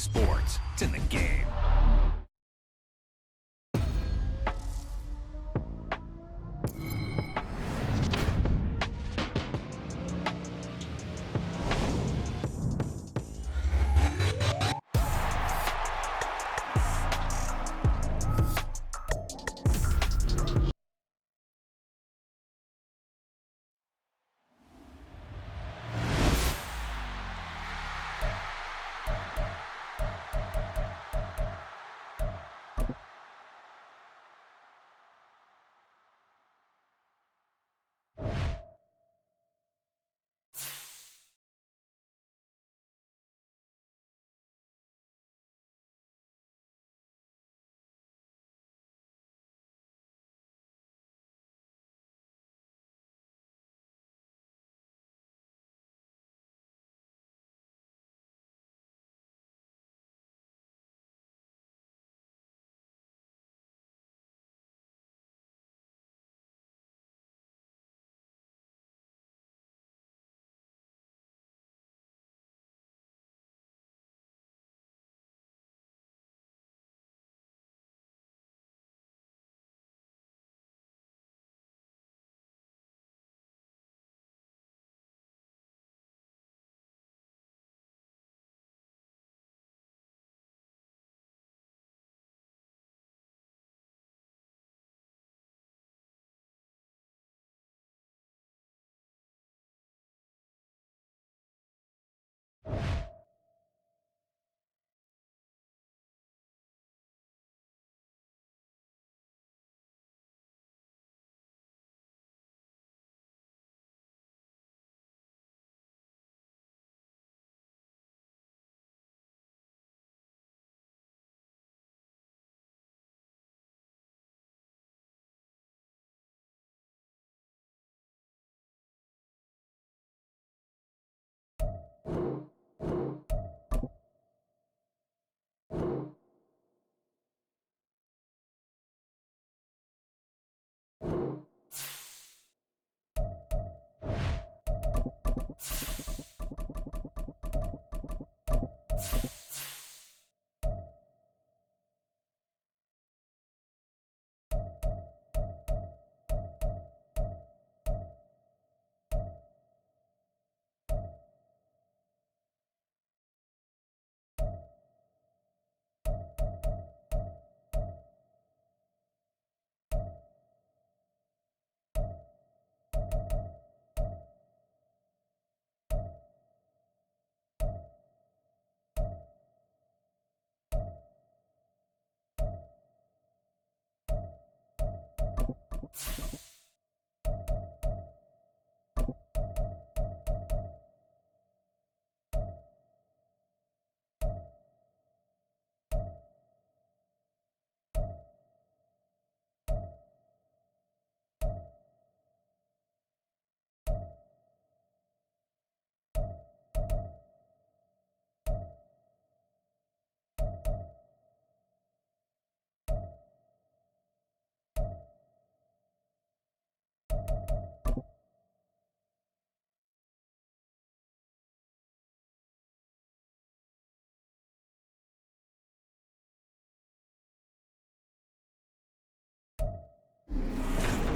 sports. It's in the game.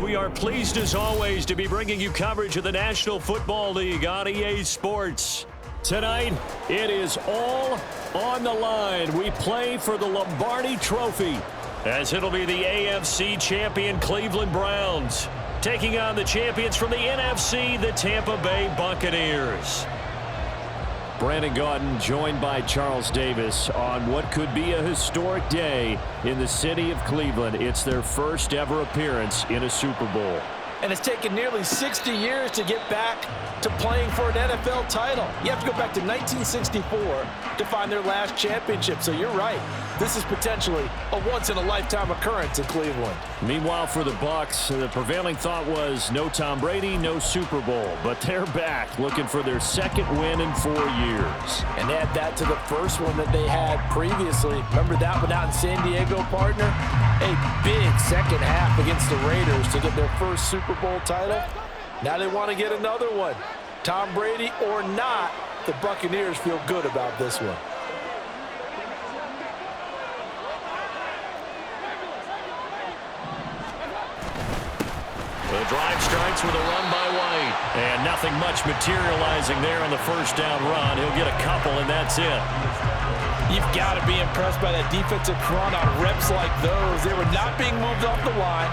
We are pleased as always to be bringing you coverage of the National Football League on EA Sports. Tonight, it is all on the line. We play for the Lombardi Trophy, as it'll be the AFC champion Cleveland Browns taking on the champions from the NFC, the Tampa Bay Buccaneers. Brandon Gaudin joined by Charles Davis on what could be a historic day in the city of Cleveland. It's their first ever appearance in a Super Bowl. And it's taken nearly 60 years to get back to playing for an NFL title. You have to go back to 1964 to find their last championship. So you're right. This is potentially a once-in-a-lifetime occurrence in Cleveland. Meanwhile, for the Bucs, the prevailing thought was no Tom Brady, no Super Bowl. But they're back looking for their second win in 4 years. And add that to the first one that they had previously. Remember that one out in San Diego, partner? A big second half against the Raiders to get their first Super Bowl title. Now they want to get another one. Tom Brady or not, the Buccaneers feel good about this one. The drive starts with a run by White. And nothing much materializing there on the first down run. He'll get a couple, and that's it. You've got to be impressed by that defensive front on reps like those. They were not being moved off the line.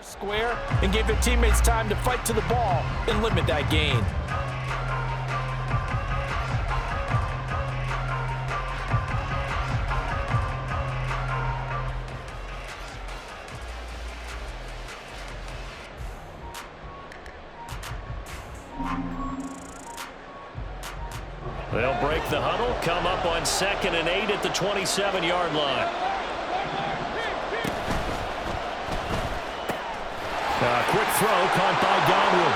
Square and gave their teammates time to fight to the ball and limit that gain. They'll break the huddle, come up on 2nd and 8 at the 27-yard line. Quick throw caught by Godwin.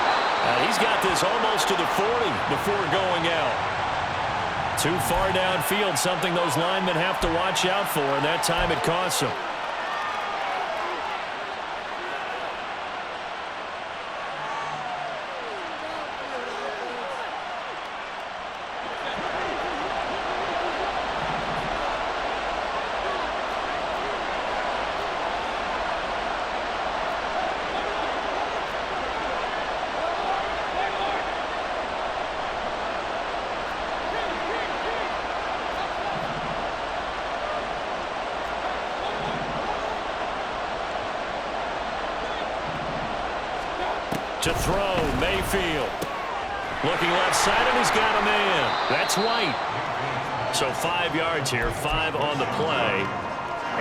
He's got this almost to the 40 before going out. Too far downfield, something those linemen have to watch out for, and that time it costs them. To throw, Mayfield. Looking left side, and he's got a man. That's White. So 5 yards here, 5 on the play.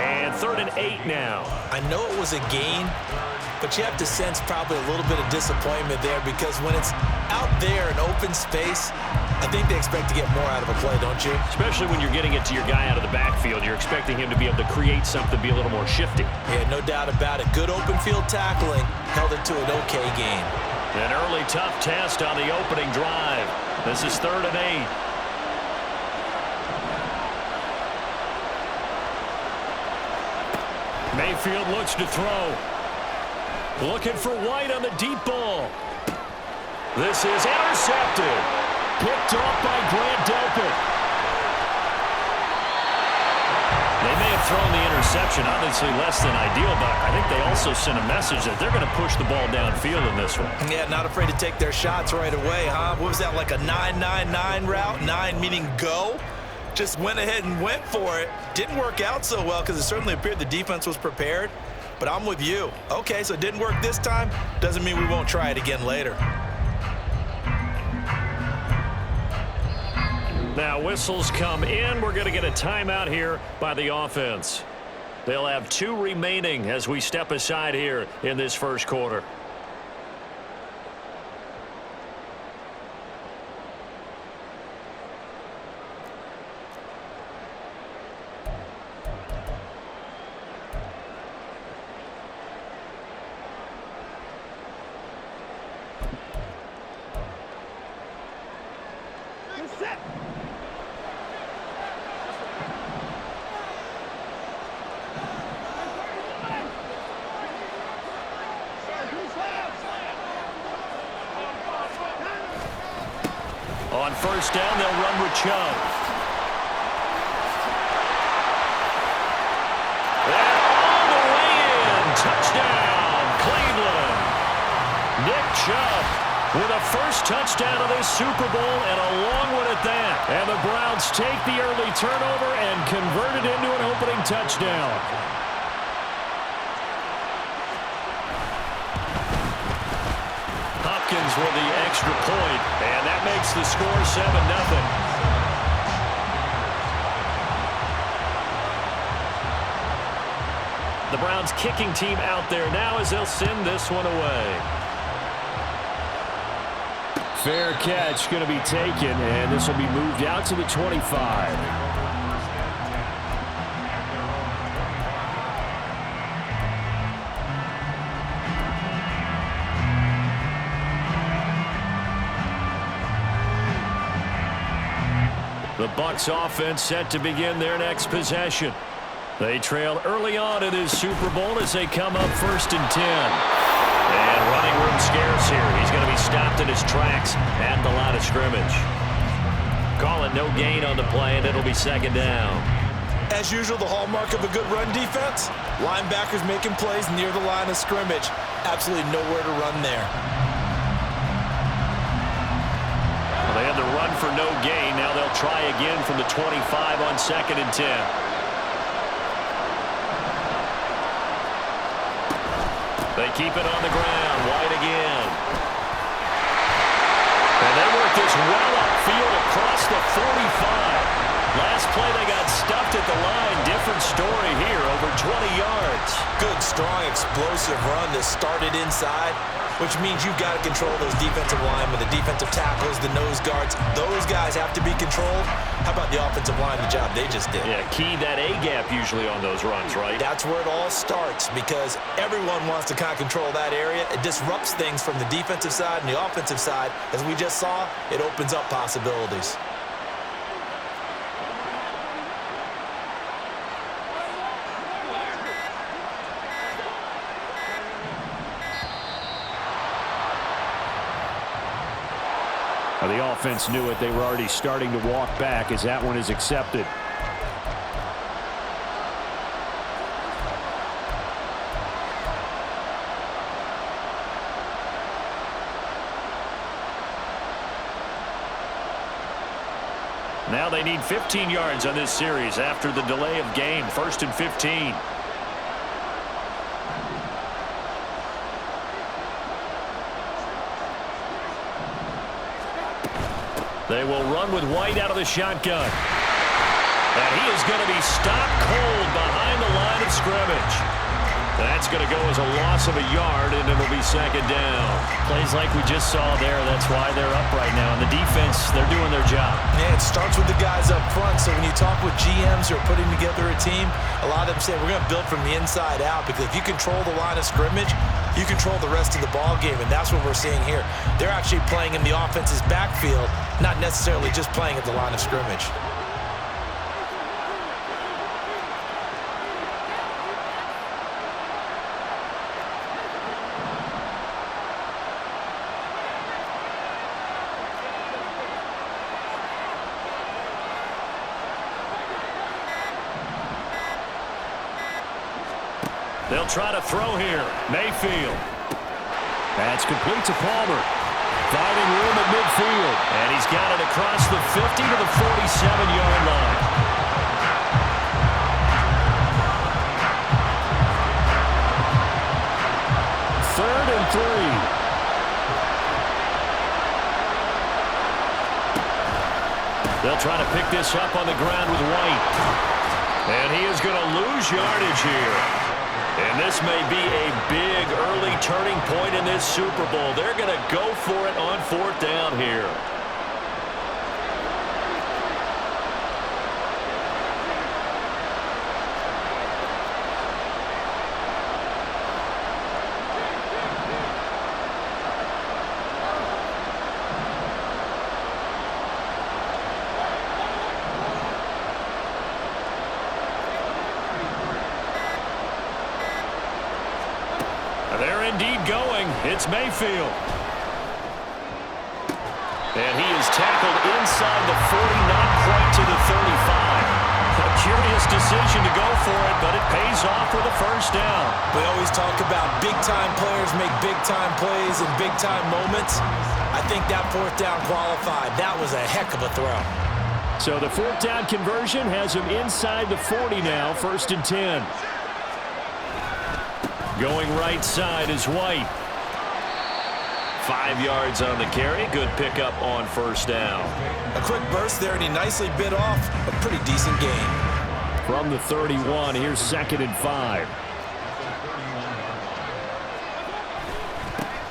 And 3rd and 8 now. I know it was a gain, but you have to sense probably a little bit of disappointment there because when it's out there in open space, I think they expect to get more out of a play, don't you? Especially when you're getting it to your guy out of the backfield. You're expecting him to be able to create something, be a little more shifty. Yeah, no doubt about it. Good open field tackling held it to an okay gain. An early tough test on the opening drive. This is 3rd and 8. Mayfield looks to throw. Looking for White on the deep ball. This is intercepted. Picked off by Grant Delpit. They may have thrown the interception, obviously less than ideal, but I think they also sent a message that they're going to push the ball downfield in this one. Yeah, not afraid to take their shots right away, huh? What was that, like a 9-9-9 route? 9 meaning go? Just went ahead and went for it. Didn't work out so well because it certainly appeared the defense was prepared. But I'm with you. Okay, so it didn't work this time. Doesn't mean we won't try it again later. Now whistles come in. We're going to get a timeout here by the offense. They'll have 2 remaining as we step aside here in this first quarter. On first down, they'll run with Chubb. And all the way in. Touchdown, Cleveland. Nick Chubb with a first touchdown of this Super Bowl, and a long one at that. And the Browns take the early turnover and convert it into an opening touchdown. Hopkins with the extra point, and that makes the score 7-0. The Browns kicking team out there now as they'll send this one away. Fair catch going to be taken, and this will be moved out to the 25. The Bucs offense set to begin their next possession. They trail early on in this Super Bowl as they come up 1st and 10. And running room scarce here. He's going to be stopped in his tracks at the line of scrimmage. Calling no gain on the play, and it'll be 2nd down. As usual, the hallmark of a good run defense, linebackers making plays near the line of scrimmage. Absolutely nowhere to run there. They had to run for no gain. Now they'll try again from the 25 on 2nd and 10. They keep it on the ground. White again. And they work this well upfield across the 45. Last play they got stuffed at the line. Different story here, over 20 yards. Good, strong, explosive run that started inside, which means you've got to control those defensive linemen, the defensive tackles, the nose guards. Those guys have to be controlled. How about the offensive line, the job they just did? Yeah, key that A-gap usually on those runs, right? That's where it all starts because everyone wants to kind of control that area. It disrupts things from the defensive side and the offensive side. As we just saw, it opens up possibilities. The offense knew it. They were already starting to walk back as that one is accepted. Now they need 15 yards on this series after the delay of game. 1st and 15. They will run with White out of the shotgun. And he is going to be stopped cold behind the line of scrimmage. That's going to go as a loss of a yard, and it'll be second down. Plays like we just saw there. That's why they're up right now. And the defense, they're doing their job. Yeah, it starts with the guys up front. So when you talk with GMs who are putting together a team, a lot of them say, we're going to build from the inside out, because if you control the line of scrimmage, you control the rest of the ball game, and that's what we're seeing here. They're actually playing in the offense's backfield, not necessarily just playing at the line of scrimmage. They'll try to throw here. Mayfield. That's complete to Palmer. Finding room at midfield. And he's got it across the 50 to the 47-yard line. Third and 3. They'll try to pick this up on the ground with White. And he is going to lose yardage here. And this may be a big early turning point in this Super Bowl. They're going to go for it on fourth down here. They're indeed going. It's Mayfield. And he is tackled inside the 40, not quite to the 35. A curious decision to go for it, but it pays off for the first down. We always talk about big-time players make big-time plays in big-time moments. I think that fourth down qualified. That was a heck of a throw. So the fourth down conversion has him inside the 40 now, first and 10. Going right side is White. 5 yards on the carry. Good pickup on first down. A quick burst there, and he nicely bit off a pretty decent gain. From the 31, here's second and 5.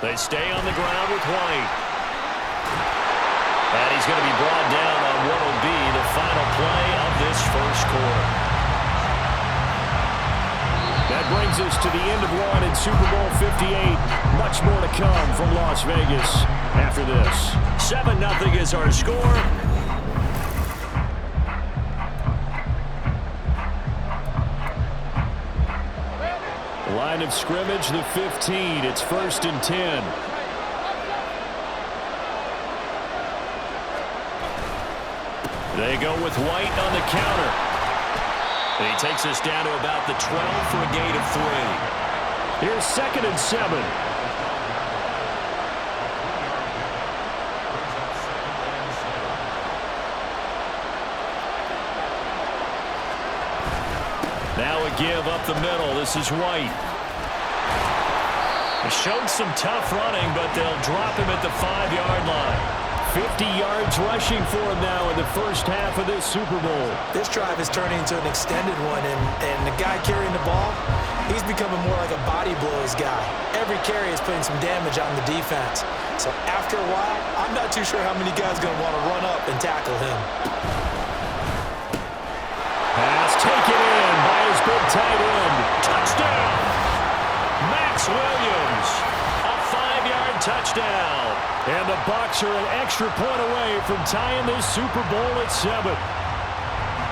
They stay on the ground with White. And he's going to be brought down on what will be the final play of this first quarter. That brings us to the end of one in Super Bowl 58. Much more to come from Las Vegas after this. 7-0 is our score. Line of scrimmage, the 15. It's first and 10. They go with White on the counter. And he takes us down to about the 12 for a gain of 3. Here's second and 7. Now a give up the middle. This is White. He showed some tough running, but they'll drop him at the 5-yard line. 50 yards rushing for him now in the first half of this Super Bowl. This drive is turning into an extended one, and the guy carrying the ball, he's becoming more like a body blows guy. Every carry is putting some damage on the defense. So after a while, I'm not too sure how many guys are going to want to run up and tackle him. Pass taken in by his big tight end. Touchdown! Max Williams. A 5-yard touchdown. And the Bucs are an extra point away from tying this Super Bowl at 7.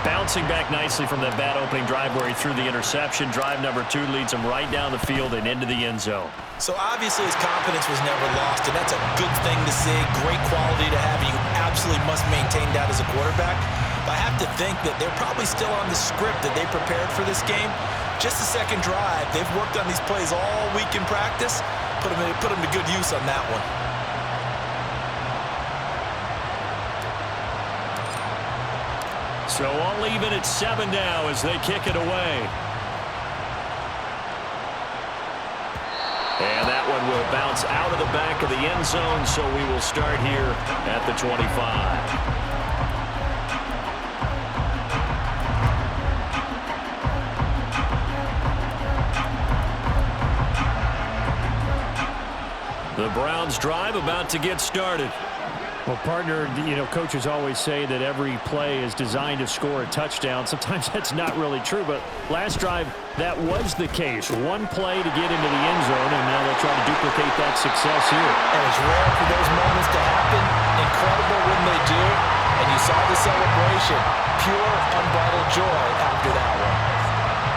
Bouncing back nicely from that bad opening drive where he threw the interception. Drive number 2 leads him right down the field and into the end zone. So obviously his confidence was never lost, and that's a good thing to see. Great quality to have. You absolutely must maintain that as a quarterback. But I have to think that they're probably still on the script that they prepared for this game. Just the second drive. They've worked on these plays all week in practice. Put them to good use on that one. So all even at 7 now as they kick it away. And that one will bounce out of the back of the end zone, so we will start here at the 25. The Browns drive about to get started. Well, partner, coaches always say that every play is designed to score a touchdown. Sometimes that's not really true, but last drive, that was the case. One play to get into the end zone, and now they'll try to duplicate that success here. And it's rare for those moments to happen. Incredible when they do. And you saw the celebration. Pure, unbridled joy after that one.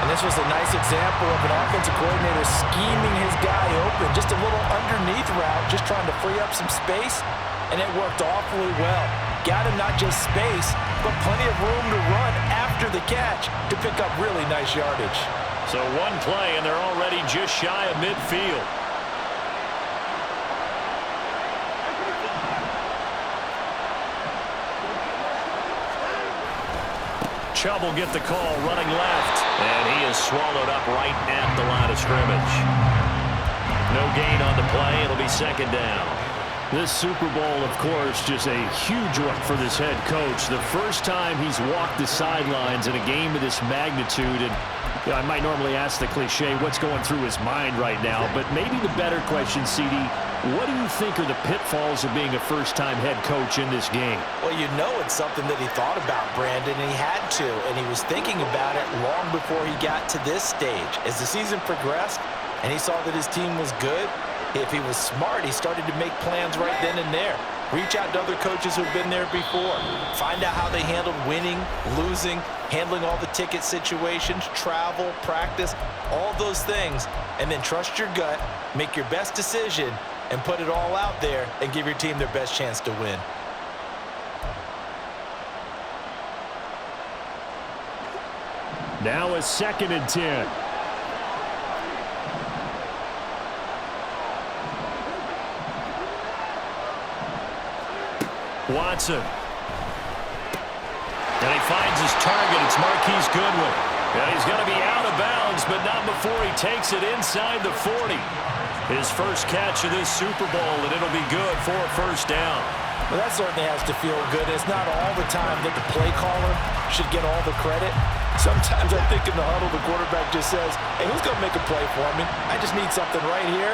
And this was a nice example of an offensive coordinator scheming his guy open. Just a little underneath route, just trying to free up some space. And it worked awfully well. Got him not just space, but plenty of room to run after the catch to pick up really nice yardage. So one play, and they're already just shy of midfield. Chubb will get the call running left, and he is swallowed up right at the line of scrimmage. No gain on the play. It'll be second down. This Super Bowl, of course, just a huge one for this head coach. The first time he's walked the sidelines in a game of this magnitude. And I might normally ask the cliche, what's going through his mind right now? But maybe the better question, CD, what do you think are the pitfalls of being a first-time head coach in this game? Well, it's something that he thought about, Brandon, and he had to. And he was thinking about it long before he got to this stage. As the season progressed and he saw that his team was good, if he was smart, he started to make plans right then and there. Reach out to other coaches who've been there before. Find out how they handled winning, losing, handling all the ticket situations, travel, practice, all those things. And then trust your gut, make your best decision, and put it all out there and give your team their best chance to win. Now a 2nd and 10. Watson. And he finds his target. It's Marquise Goodwin. And he's going to be out of bounds, but not before he takes it inside the 40. His first catch of this Super Bowl, and it'll be good for a first down. Well, that certainly has to feel good. It's not all the time that the play caller should get all the credit. Sometimes I think in the huddle, the quarterback just says, hey, who's going to make a play for me? I just need something right here.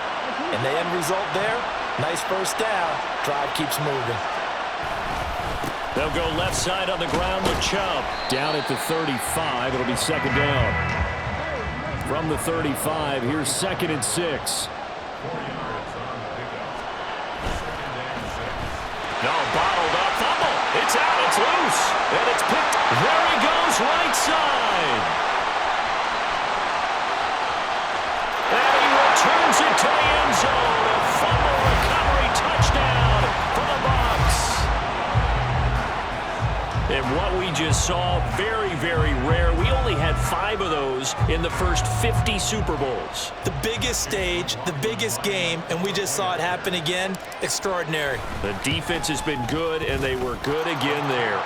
And the end result there, nice first down. Drive keeps moving. They'll go left side on the ground with Chubb. Down at the 35, it'll be second down. From the 35, here's 2nd and 6. No, bottled up, fumble. It's out, it's loose, and it's picked. There he goes, right side. And he returns it to the end zone. A fumble recovery touchdown for the Bucs. And what we just saw, very, very rare. We only had 5 of those in the first 50 Super Bowls. The biggest stage, the biggest game, and we just saw it happen again. Extraordinary. The defense has been good, and they were good again there.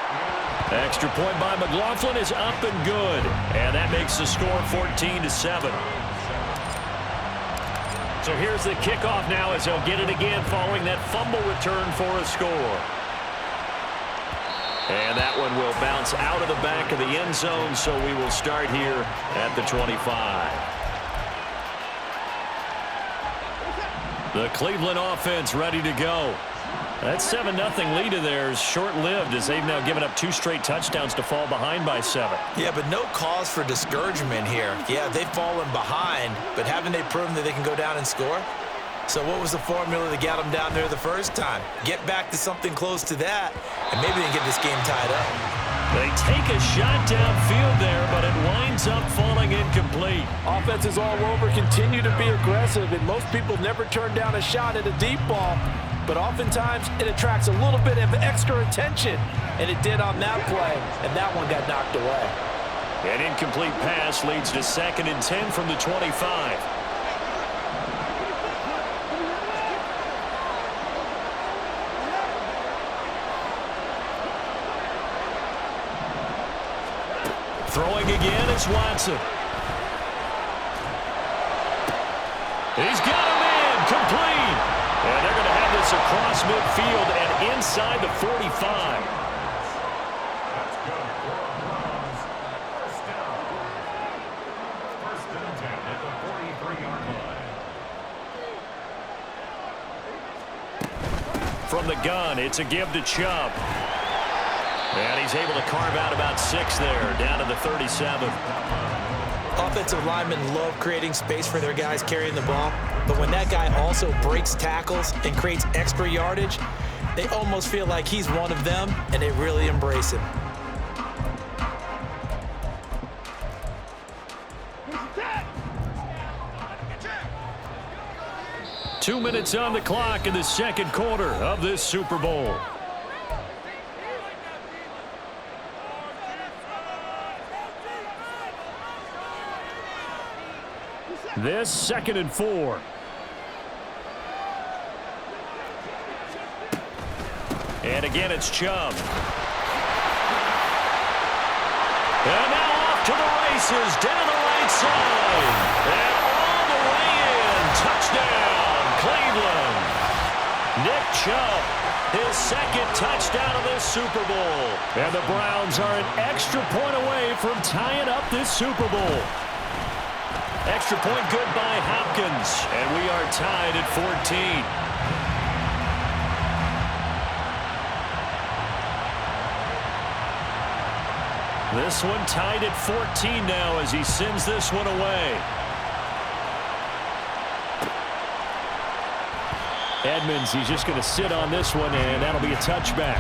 Extra point by McLaughlin is up and good. And that makes the score 14-7. So here's the kickoff now as they'll get it again following that fumble return for a score. And that one will bounce out of the back of the end zone, so we will start here at the 25. The Cleveland offense ready to go. That 7-0 lead of theirs short-lived as they've now given up 2 straight touchdowns to fall behind by 7. Yeah, but no cause for discouragement here. Yeah, they've fallen behind, but haven't they proven that they can go down and score? So what was the formula that got them down there the first time? Get back to something close to that, and maybe they can get this game tied up. They take a shot downfield there, but it winds up falling incomplete. Offenses all over continue to be aggressive, and most people never turn down a shot at a deep ball. But oftentimes, it attracts a little bit of extra attention, and it did on that play, and that one got knocked away. An incomplete pass leads to 2nd and 10 from the 25. Throwing again, it's Watson. He's got him in, complete. gets across midfield and inside the 45. From the gun, it's a give to Chubb. And he's able to carve out about 6 there, down to the 37. Offensive linemen love creating space for their guys carrying the ball, but when that guy also breaks tackles and creates extra yardage, they almost feel like he's one of them, and they really embrace him. Two minutes on the clock in the second quarter of this Super Bowl. This 2nd and 4. And again, it's Chubb. And now off to the races, down the right side. And all the way in. Touchdown, Cleveland. Nick Chubb, his 2nd touchdown of this Super Bowl. And the Browns are an extra point away from tying up this Super Bowl. Extra point good by Hopkins, and we are tied at 14. This one tied at 14 now as he sends this one away. Edmonds, he's just going to sit on this one, and that'll be a touchback.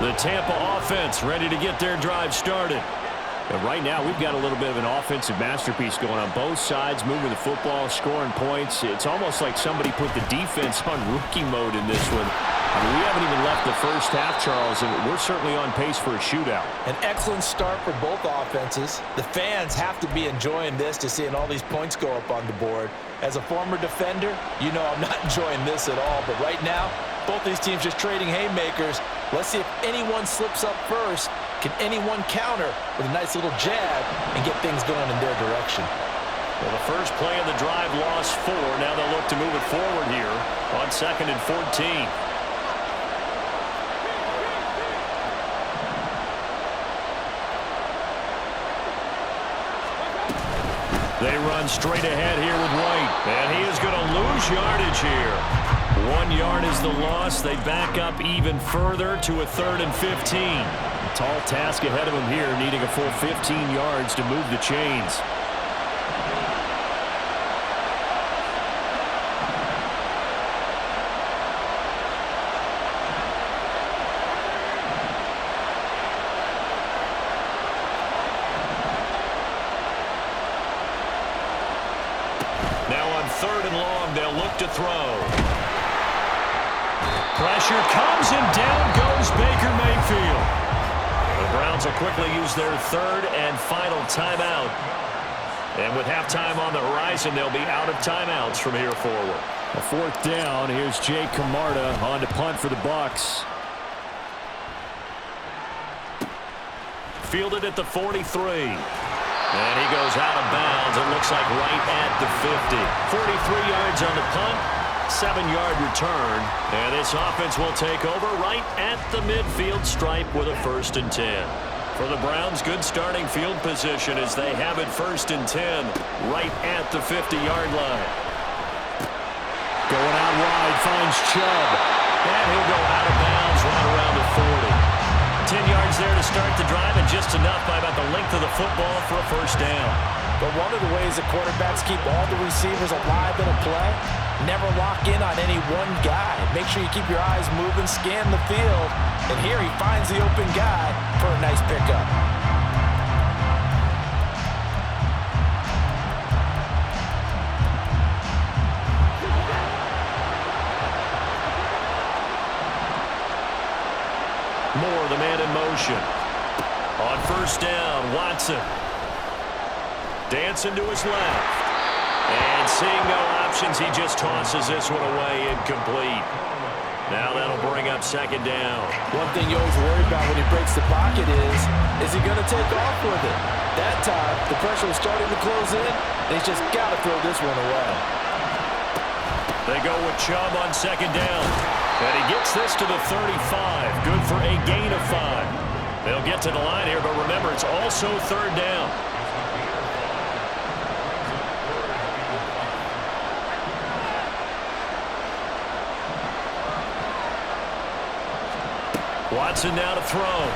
The Tampa offense ready to get their drive started. And right now, we've got a little bit of an offensive masterpiece going on both sides, moving the football, scoring points. It's almost like somebody put the defense on rookie mode in this one. I mean, we haven't even left the first half, Charles, and we're certainly on pace for a shootout. An excellent start for both offenses. The fans have to be enjoying this to seeing all these points go up on the board. As a former defender, you know I'm not enjoying this at all. But right now, both these teams just trading haymakers. Let's see if anyone slips up first. Can anyone counter with a nice little jab and get things going in their direction? Well, the first play of the drive lost 4. Now they'll look to move it forward here on 2nd and 14. They run straight ahead here with White, and he is going to lose yardage here. 1 yard is the loss. They back up even further to a 3rd and 15. A tall task ahead of him here, needing a full 15 yards to move the chains. Now on 3rd and long, they'll look to throw. Pressure comes, and down goes Baker Mayfield. The Browns will quickly use their 3rd and final timeout. And with halftime on the horizon, they'll be out of timeouts from here forward. A 4th down. Here's Jay Camarda on to punt for the Bucs. Fielded at the 43. And he goes out of bounds. It looks like right at the 50. 43 yards on the punt. 7-yard return, and this offense will take over right at the midfield stripe with a 1st and 10. For the Browns, good starting field position as they have it 1st and 10 right at the 50-yard line. Going out wide, finds Chubb, and he'll go out of bounds right around the 40. 10 yards there to start the drive, and just enough by about the length of the football for a 1st down. But one of the ways that quarterbacks keep all the receivers alive in a play, never lock in on any one guy. Make sure you keep your eyes moving, scan the field, and here he finds the open guy for a nice pickup. Moore, the man in motion. On 1st down, Watson. Dancing to his left. And seeing no motions. He just tosses this one away, incomplete. Now that'll bring up second down. One thing you always worry about when he breaks the pocket is he going to take off with it? That time, the pressure was starting to close in, and he's just got to throw this one away. They go with Chubb on second down. And he gets this to the 35. Good for a gain of 5. They'll get to the line here, but remember, it's also third down. Watson now to throw.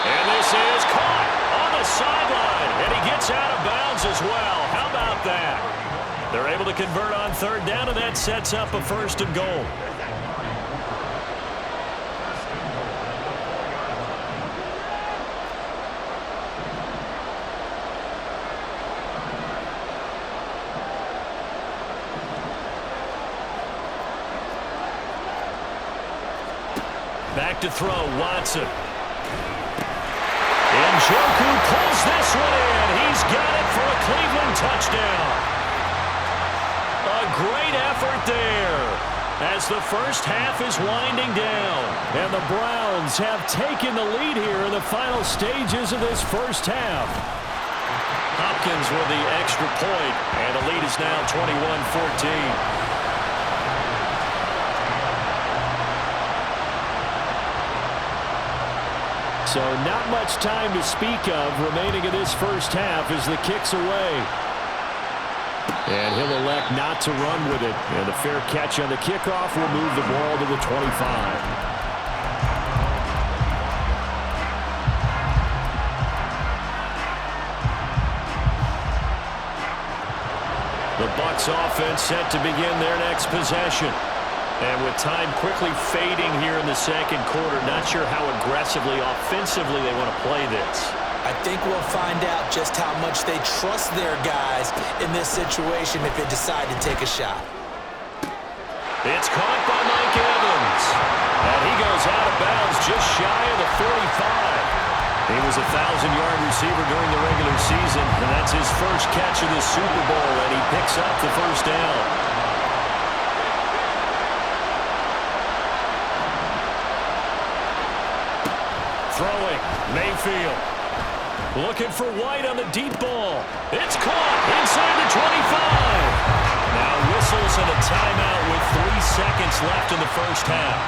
And this is caught on the sideline. And he gets out of bounds as well. How about that? They're able to convert on third down, and that sets up a first and goal. Back to throw, Watson. And Njoku pulls this one in. He's got it for a Cleveland touchdown. A great effort there as the first half is winding down. And the Browns have taken the lead here in the final stages of this first half. Hopkins with the extra point, and the lead is now 21-14. So not much time to speak of remaining in this first half as the kick's away. And he'll elect not to run with it. And the fair catch on the kickoff will move the ball to the 25. The Bucs offense set to begin their next possession. And with time quickly fading here in the second quarter, not sure how aggressively, offensively they want to play this. I think we'll find out just how much they trust their guys in this situation if they decide to take a shot. It's caught by Mike Evans. And he goes out of bounds just shy of the 45. He was a 1,000-yard receiver during the regular season, and that's his first catch of the Super Bowl, and he picks up the first down. Throwing, Mayfield. Looking for White on the deep ball. It's caught inside the 25. Now whistles and a timeout with 3 seconds left in the first half.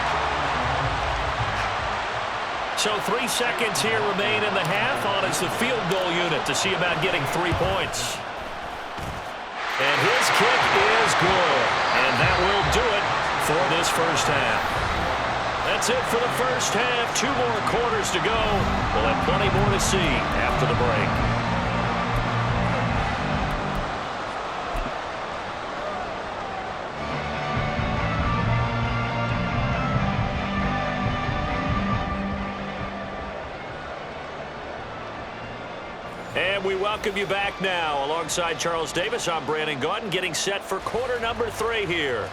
So 3 seconds here remain in the half on as the field goal unit to see about getting 3 points. And his kick is good. And that will do it for this first half. That's it for the first half. 2 more quarters to go. We'll have plenty more to see after the break. And we welcome you back now. Alongside Charles Davis, I'm Brandon Gaudin, getting set for quarter number 3 here.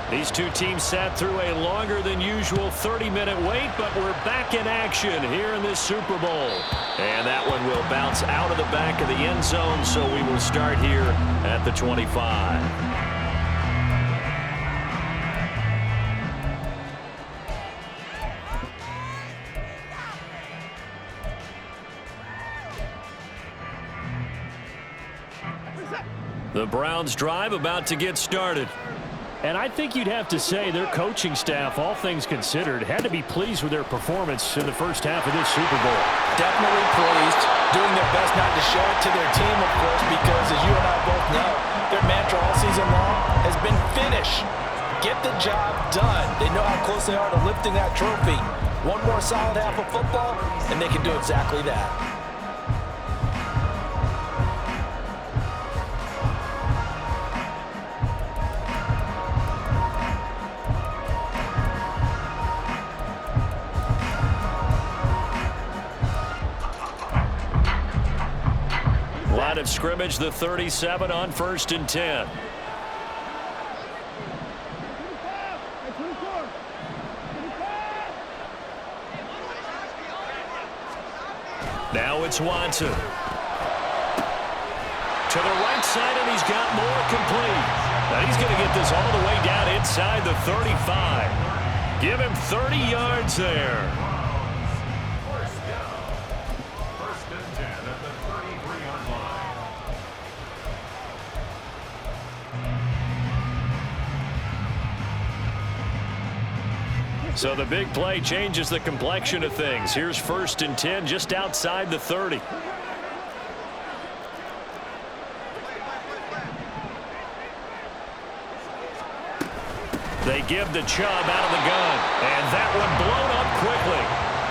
These two teams sat through a longer than usual 30-minute wait, but we're back in action here in this Super Bowl. And that one will bounce out of the back of the end zone, so we will start here at the 25. The Browns drive about to get started. And I think you'd have to say their coaching staff, all things considered, had to be pleased with their performance in the first half of this Super Bowl. Definitely pleased, doing their best not to show it to their team, of course, because as you and I both know, their mantra all season long has been finish. Get the job done. They know how close they are to lifting that trophy. One more solid half of football, and they can do exactly that. Line of scrimmage, the 37 on 1st and 10. Now it's Watson. To the right side, and he's got more complete. And he's going to get this all the way down inside the 35. Give him 30 yards there. First down. First and 10 at the 33-yard line. So the big play changes the complexion of things. Here's first and 10 just outside the 30. They give the Chubb out of the gun. And that one blown up quickly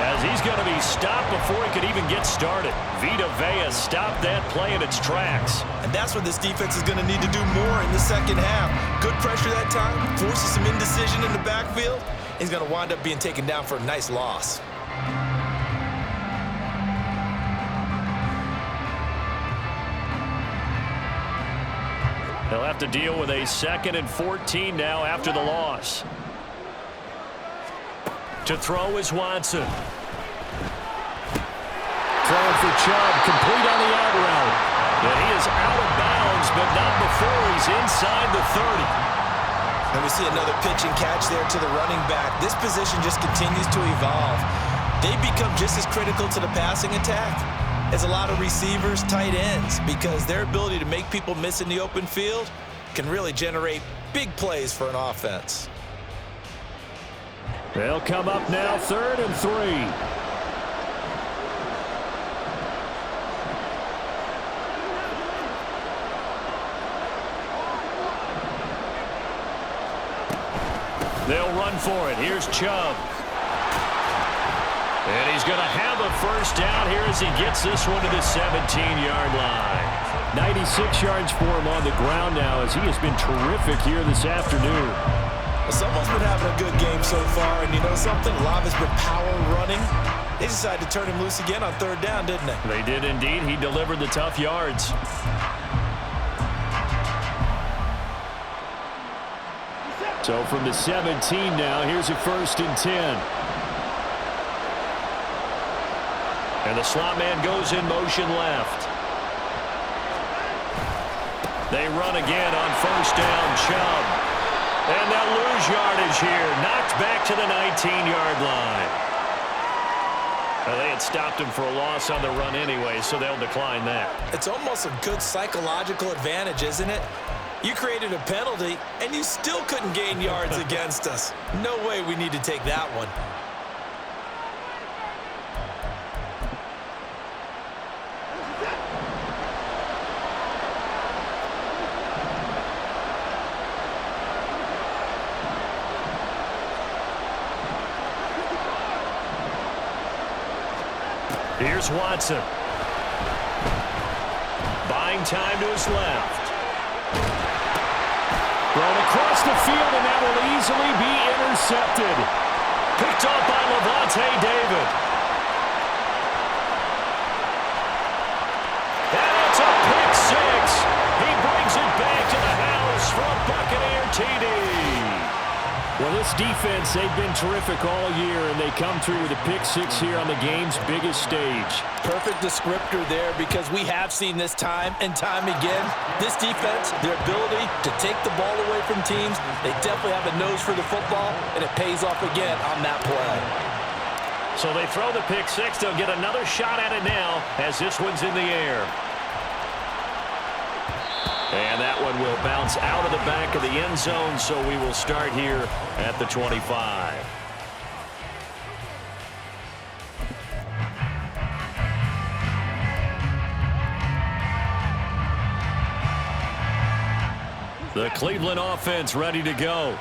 as he's going to be stopped before he could even get started. Vita Vea stopped that play in its tracks. And that's what this defense is going to need to do more in the second half. Good pressure that time, forces some indecision in the backfield. He's going to wind up being taken down for a nice loss. They'll have to deal with a 2nd and 14 now after the loss. To throw is Watson. Throwing for Chubb, complete on the out route. And he is out of bounds, but not before he's inside the 30. And we see another pitch and catch there to the running back. This position just continues to evolve. They become just as critical to the passing attack as a lot of receivers, tight ends, because their ability to make people miss in the open field can really generate big plays for an offense. They'll come up now 3rd and 3. They'll run for it. Here's Chubb. And he's going to have a first down here as he gets this one to the 17-yard line. 96 yards for him on the ground now as he has been terrific here this afternoon. Someone's been having a good game so far, and you know something? A lot of it's been power running. They decided to turn him loose again on 3rd down, didn't they? They did indeed. He delivered the tough yards. So from the 17 now, here's a 1st and 10. And the slot man goes in motion left. They run again on 1st down, Chubb. And they'll lose yardage here. Knocked back to the 19-yard line. They had stopped him for a loss on the run anyway, so they'll decline that. It's almost a good psychological advantage, isn't it? You created a penalty, and you still couldn't gain yards against us. No way we need to take that one. Here's Watson. Buying time to his left. Thrown across the field, and that will easily be intercepted. Picked off by Levante David. And it's a pick six. He brings it back to the house for a Buccaneer TD. Well, this defense, they've been terrific all year, and they come through with a pick six here on the game's biggest stage. Perfect descriptor there, because we have seen this time and time again. This defense, their ability to take the ball away from teams, they definitely have a nose for the football, and it pays off again on that play. So they throw the pick six. They'll get another shot at it now as this one's in the air. And that one will bounce out of the back of the end zone, so we will start here at the 25. The Cleveland offense ready to go.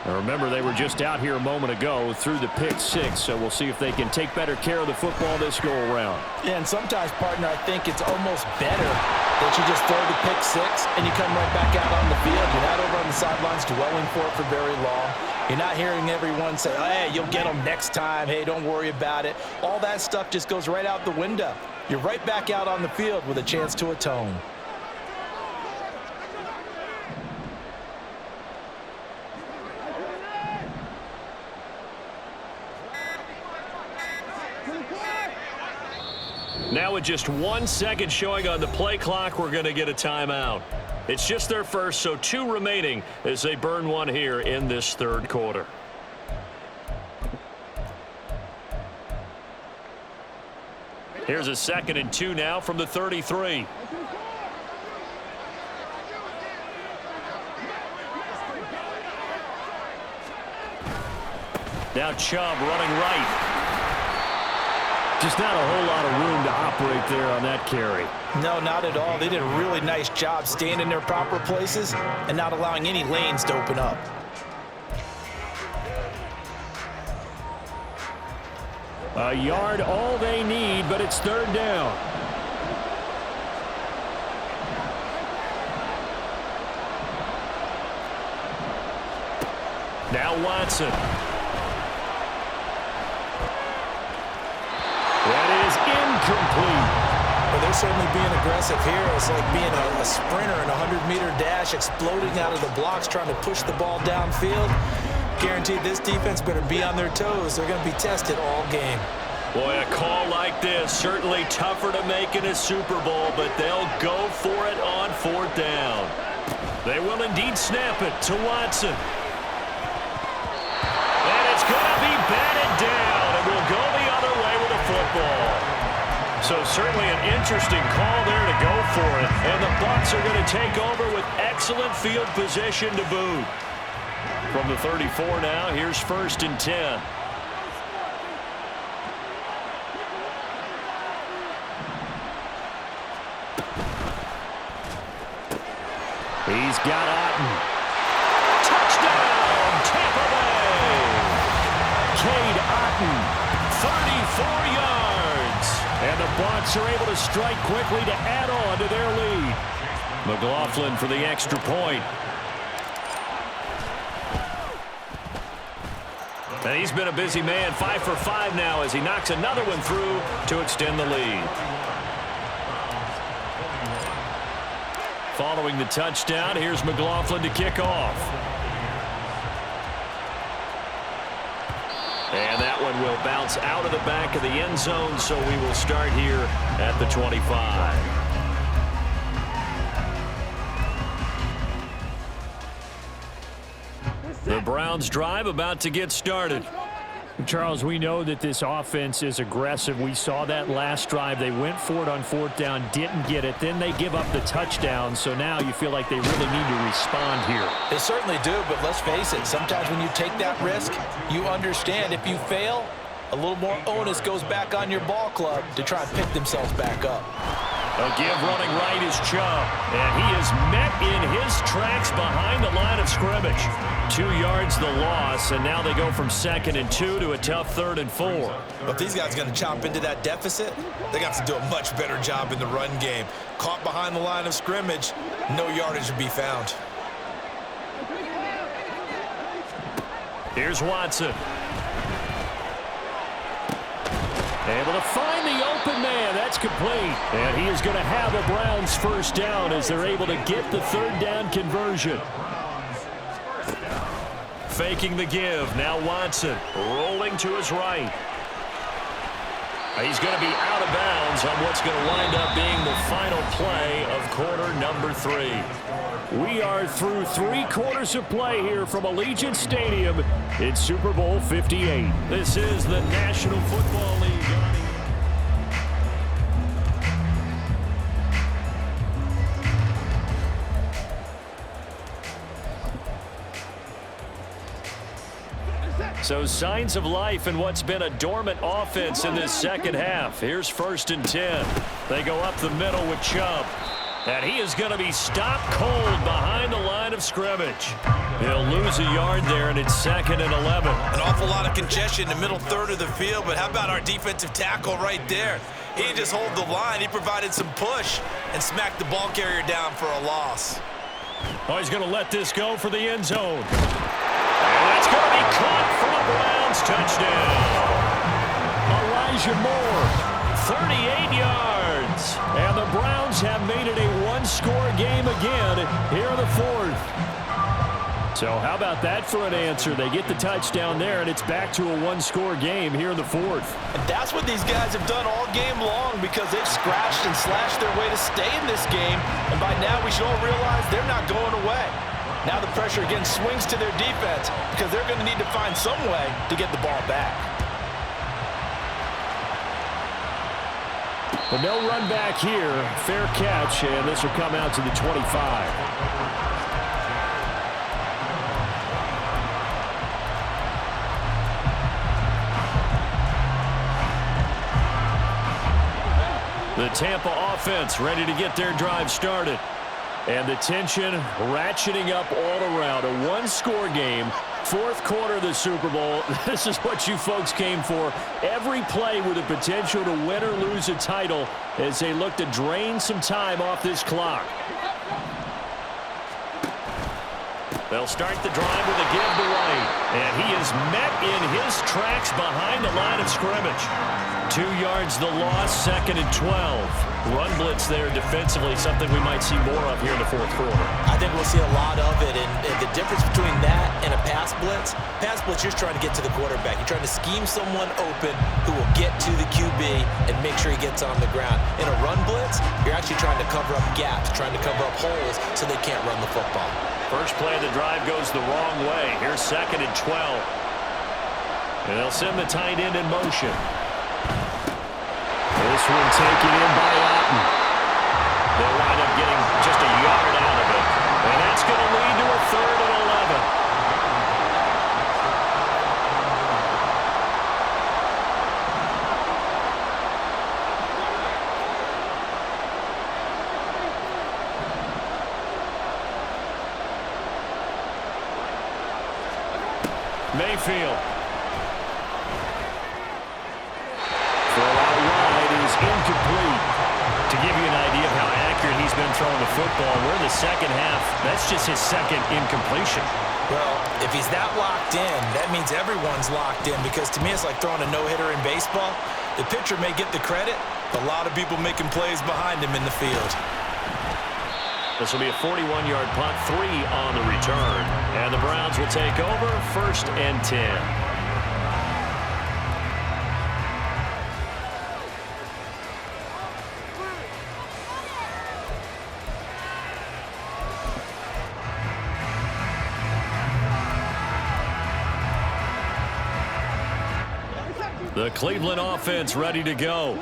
Now remember, they were just out here a moment ago through the pick six, so we'll see if they can take better care of the football this go-around. Yeah, and sometimes, partner, I think it's almost better that you just throw the pick six and you come right back out on the field. You're not over on the sidelines dwelling for it for very long. You're not hearing everyone say, hey, you'll get them next time. Hey, don't worry about it. All that stuff just goes right out the window. You're right back out on the field with a chance to atone. Now with just 1 second showing on the play clock, we're going to get a timeout. It's just their first, so 2 remaining as they burn one here in this third quarter. Here's a 2nd and 2 now from the 33. Now Chubb running right. Just not a whole lot of room to operate there on that carry. No, not at all. They did a really nice job staying in their proper places and not allowing any lanes to open up. A yard all they need, but it's 3rd down. Now Watson. That is incomplete. Well, they're certainly being aggressive here. It's like being a sprinter in a 100-meter dash, exploding out of the blocks, trying to push the ball downfield. Guaranteed this defense better be on their toes. They're going to be tested all game. Boy, a call like this, certainly tougher to make in a Super Bowl, but they'll go for it on 4th down. They will indeed snap it to Watson. And it's going to be batted down, and we'll go the other way with a football. So certainly an interesting call there to go for it, and the Bucs are going to take over with excellent field position to boot. From the 34 now, here's 1st and 10. He's got Otten. Touchdown, Tampa Bay! Cade Otten, 34 yards. And the Bucs are able to strike quickly to add on to their lead. McLaughlin for the extra point. And he's been a busy man, 5 for 5 now as he knocks another one through to extend the lead. Following the touchdown, here's McLaughlin to kick off. And that one will bounce out of the back of the end zone, so we will start here at the 25. The Browns drive about to get started. Charles, we know that this offense is aggressive. We saw that last drive. They went for it on 4th down, didn't get it. Then they give up the touchdown, so now you feel like they really need to respond here. They certainly do, but let's face it, sometimes when you take that risk, you understand if you fail, a little more onus goes back on your ball club to try and pick themselves back up. A give running right is Chubb, and he is met in his tracks behind the line of scrimmage. 2 yards the loss, and now they go from 2nd and 2 to a tough 3rd and 4. But if these guys are going to chop into that deficit, they got to do a much better job in the run game. Caught behind the line of scrimmage, no yardage to be found. Here's Watson. Able to find the open man. That's complete. And he is going to have a Browns 1st down as they're able to get the 3rd down conversion. Faking the give. Now Watson rolling to his right. He's going to be out of bounds on what's going to wind up being the final play of quarter number 3. We are through 3 quarters of play here from Allegiant Stadium in Super Bowl 58. This is the National Football League. So signs of life in what's been a dormant offense in this second half. Here's 1st and 10. They go up the middle with Chubb. And he is going to be stopped cold behind the line of scrimmage. He'll lose a yard there, and it's 2nd and 11. An awful lot of congestion in the middle third of the field, but how about our defensive tackle right there? He didn't just hold the line. He provided some push and smacked the ball carrier down for a loss. Oh, he's going to let this go for the end zone. And that's going to be caught for a Browns touchdown. Elijah Moore, 38 yards. And the Browns have made it a one-score game again here in the 4th. So how about that for an answer? They get the touchdown there, and it's back to a one-score game here in the fourth. And that's what these guys have done all game long because they've scratched and slashed their way to stay in this game. And by now, we should all realize they're not going away. Now the pressure again swings to their defense because they're going to need to find some way to get the ball back. But no run back here. Fair catch, and this will come out to the 25. The Tampa offense ready to get their drive started. And the tension ratcheting up all around. A one-score game, fourth quarter of the Super Bowl. This is what you folks came for. Every play with the potential to win or lose a title as they look to drain some time off this clock. They'll start the drive with a give to White. And he is met in his tracks behind the line of scrimmage. 2 yards the loss, 2nd and 12. Run blitz there defensively, something we might see more of here in the fourth quarter. I think we'll see a lot of it, and the difference between that and a pass blitz, you're just trying to get to the quarterback. You're trying to scheme someone open who will get to the QB and make sure he gets on the ground. In a run blitz, you're actually trying to cover up gaps, trying to cover up holes so they can't run the football. First play of the drive goes the wrong way. Here's 2nd and 12. And they'll send the tight end in motion. This one taken in by Otten. They'll wind up getting just a yard out of it. And that's going to lead to a 3rd and 11. Mayfield. Incomplete. To give you an idea of how accurate he's been throwing the football, we're in the second half. That's just his 2nd incompletion. Well, if he's that locked in, that means everyone's locked in because to me it's like throwing a no-hitter in baseball. The pitcher may get the credit, but a lot of people making plays behind him in the field. This will be a 41-yard punt, 3 on the return. And the Browns will take over, 1st and 10. The Cleveland offense ready to go.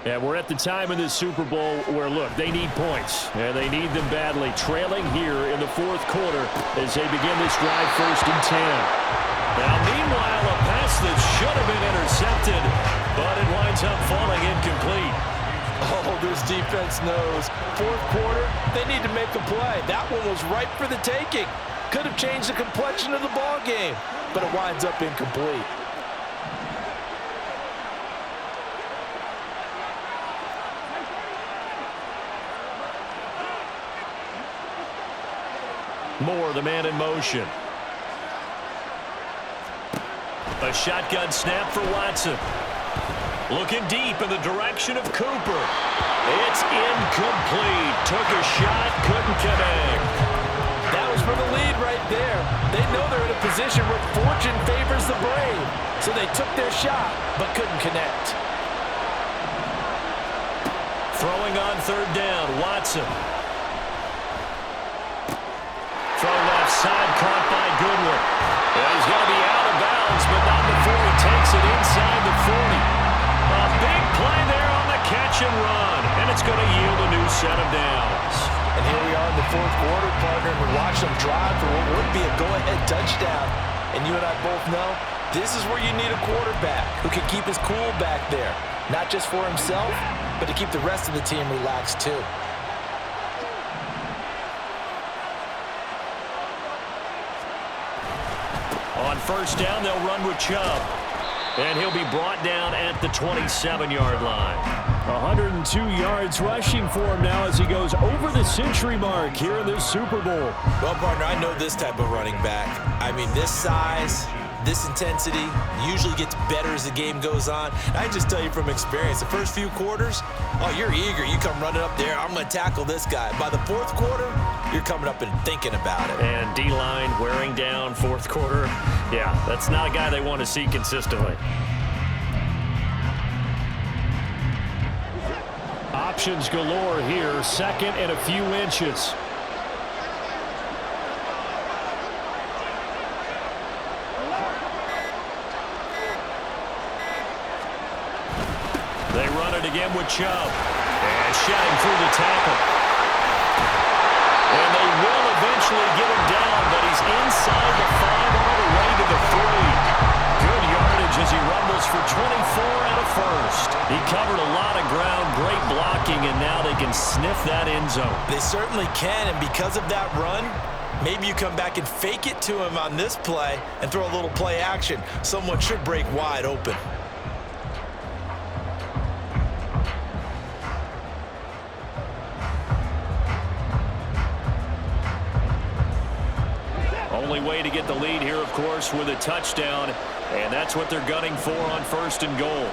And we're at the time in this Super Bowl where, look, they need points. And they need them badly. Trailing here in the fourth quarter as they begin this drive, 1st and 10. Now, meanwhile, a pass that should have been intercepted, but it winds up falling incomplete. Oh, this defense knows. Fourth quarter, they need to make a play. That one was ripe for the taking. Could have changed the complexion of the ball game, but it winds up incomplete. Moore, the man in motion. A shotgun snap for Watson. Looking deep in the direction of Cooper. It's incomplete. Took a shot, couldn't connect. That was for the lead right there. They know they're in a position where fortune favors the brave. So they took their shot, but couldn't connect. Throwing on 3rd down, Watson. Throw left side, caught by Goodwin. Well, he's going to be out of bounds, but not before he takes it inside the 40. A big play there on the catch and run, and it's going to yield a new set of downs. And here we are in the fourth quarter, partner, and we watch them drive for what would be a go-ahead touchdown. And you and I both know this is where you need a quarterback who can keep his cool back there, not just for himself, but to keep the rest of the team relaxed too. On 1st down, they'll run with Chubb. And he'll be brought down at the 27-yard line. 102 yards rushing for him now as he goes over the century mark here in this Super Bowl. Well, partner, I know this type of running back. I mean, this size, This intensity usually gets better as the game goes on. I can just tell you from experience, the first few quarters, oh, you're eager. You come running up there, I'm going to tackle this guy. By the fourth quarter, you're coming up and thinking about it. And D-line wearing down fourth quarter. Yeah, that's not a guy they want to see consistently. Options galore here, second and a few inches. They run it again with Chubb. And shedding through the tackle. And they will eventually get him down, but he's inside the 5 all the way to the 3. Good yardage as he rumbles for 24 and a first. He covered a lot of ground, great blocking, and now they can sniff that end zone. They certainly can, and because of that run, maybe you come back and fake it to him on this play and throw a little play action. Someone should break wide open. Only way to get the lead here, of course, with a touchdown, and that's what they're gunning for on first and goal.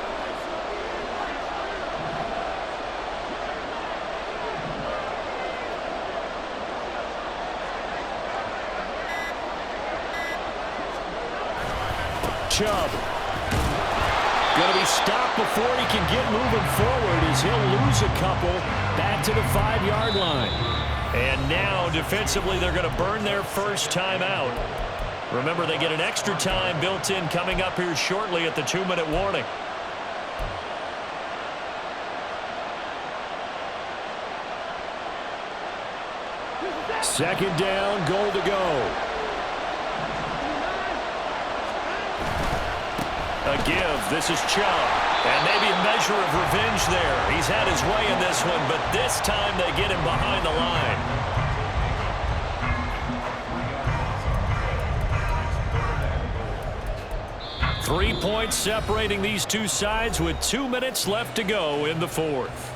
Chubb. Going to be stopped before he can get moving forward as he'll lose a couple back to the 5-yard line. And now, defensively, they're going to burn their first time out. Remember, they get an extra time built in coming up here shortly at the 2-minute warning. Second down, goal to go. A give. This is Chubb. And maybe a measure of revenge there. He's had his way in this one, but this time they get him behind the line. Three points separating these two sides with 2 minutes left to go in the fourth.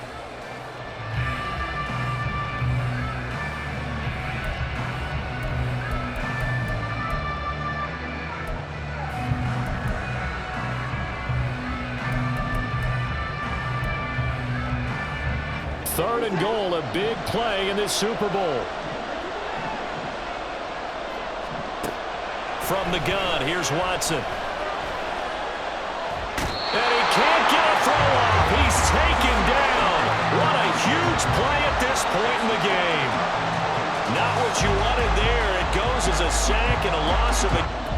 Third and goal, a big play in this Super Bowl. From the gun, here's Watson. And he can't get a throw off. He's taken down. What a huge play at this point in the game. Not what you wanted there. It goes as a sack and a loss of a...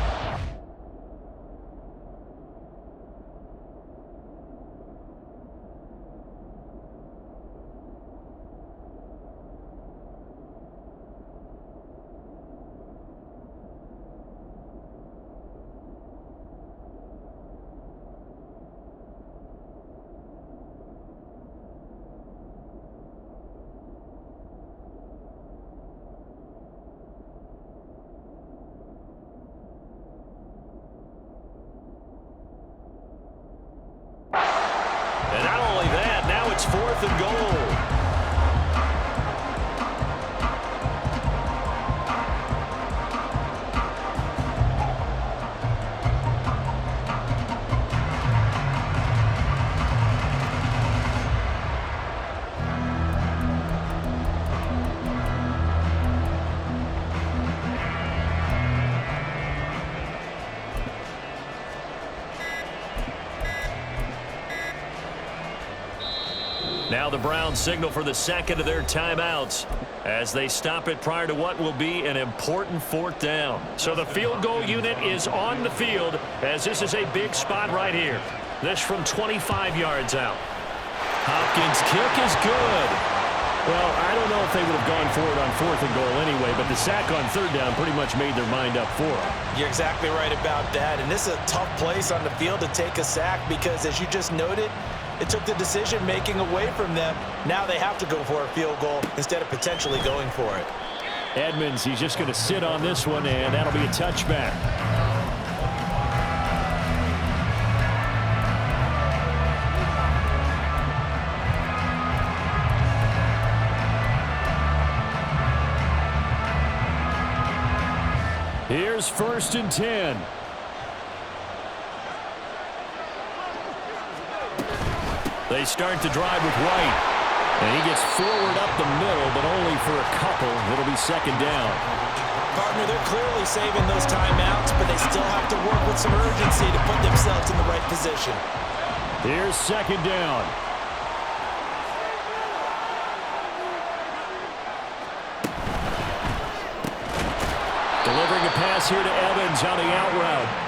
And not only that, now it's fourth and goal. Now the Browns signal for the second of their timeouts as they stop it prior to what will be an important fourth down. So the field goal unit is on the field as this is a big spot right here. This from 25 yards out. Hopkins' kick is good. Well, I don't know if they would have gone for it on fourth and goal anyway, but the sack on third down pretty much made their mind up for it. You're exactly right about that. And this is a tough place on the field to take a sack because, as you just noted, it took the decision-making away from them. Now they have to go for a field goal instead of potentially going for it. Edmonds, he's just going to sit on this one, and that'll be a touchback. Here's first and 10. They start the drive with White. And he gets forward up the middle, but only for a couple. It'll be second down. Partner, they're clearly saving those timeouts, but they still have to work with some urgency to put themselves in the right position. Here's second down. Delivering a pass here to Evans on the out route.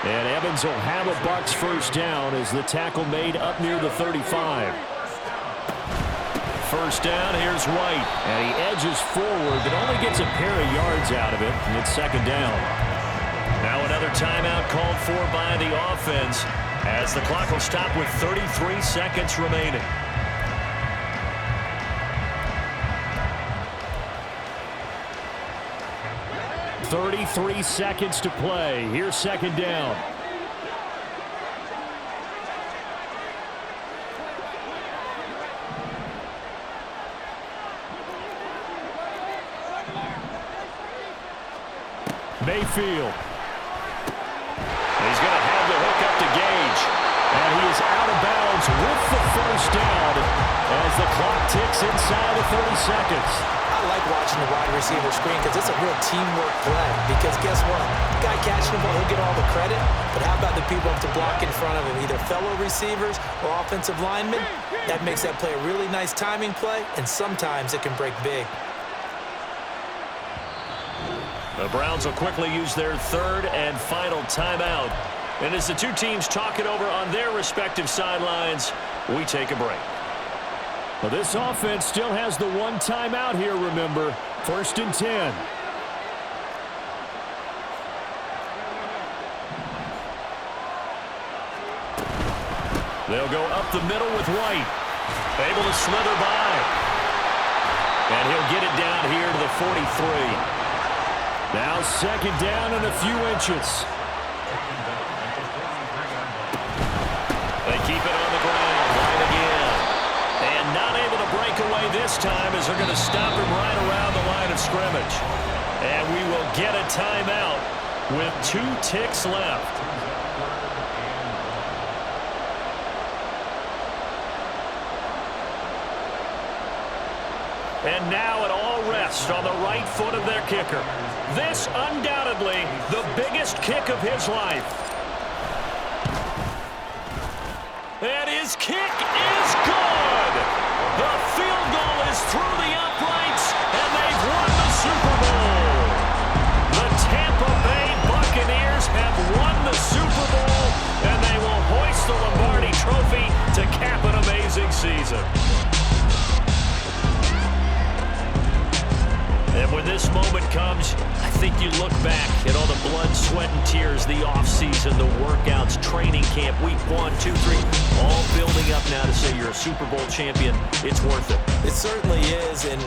And Evans will have a Bucs first down as the tackle made up near the 35. First down, here's White. And he edges forward, but only gets a pair of yards out of it, and it's second down. Now another timeout called for by the offense as the clock will stop with 33 seconds remaining. .33 seconds to play. Here's second down. Mayfield. He's going to have the hook up to Gage. And he is out of bounds with the first down as the clock ticks inside of 30 seconds. I like watching the wide receiver screen because it's a real teamwork play. Because guess what? The guy catching the ball, he'll get all the credit. But how about the people up to block in front of him, either fellow receivers or offensive linemen? That makes that play a really nice timing play, and sometimes it can break big. The Browns will quickly use their third and final timeout. And as the two teams talk it over on their respective sidelines, we take a break. Well, this offense still has the one timeout here, remember. First and 10. They'll go up the middle with White. Able to slither by. And he'll get it down here to the 43. Now second down and a few inches. They keep it on the ground. Right again. And not able to break away this time as they're going to stop him right around the line of scrimmage. And we will get a timeout with 2 ticks left. And now it all rests on the right foot of their kicker. This undoubtedly the biggest kick of his life. And his kick is good. The field goal is through the uprights, and they've won the Super Bowl. The Tampa Bay Buccaneers have won the Super Bowl, and they will hoist the Lombardi Trophy to cap an amazing season. And when this moment comes, I think you look back at all the blood, sweat, and tears, the offseason, the workouts, training camp, week 1, 2, 3, all building up now to say you're a Super Bowl champion. It's worth it. It certainly is. And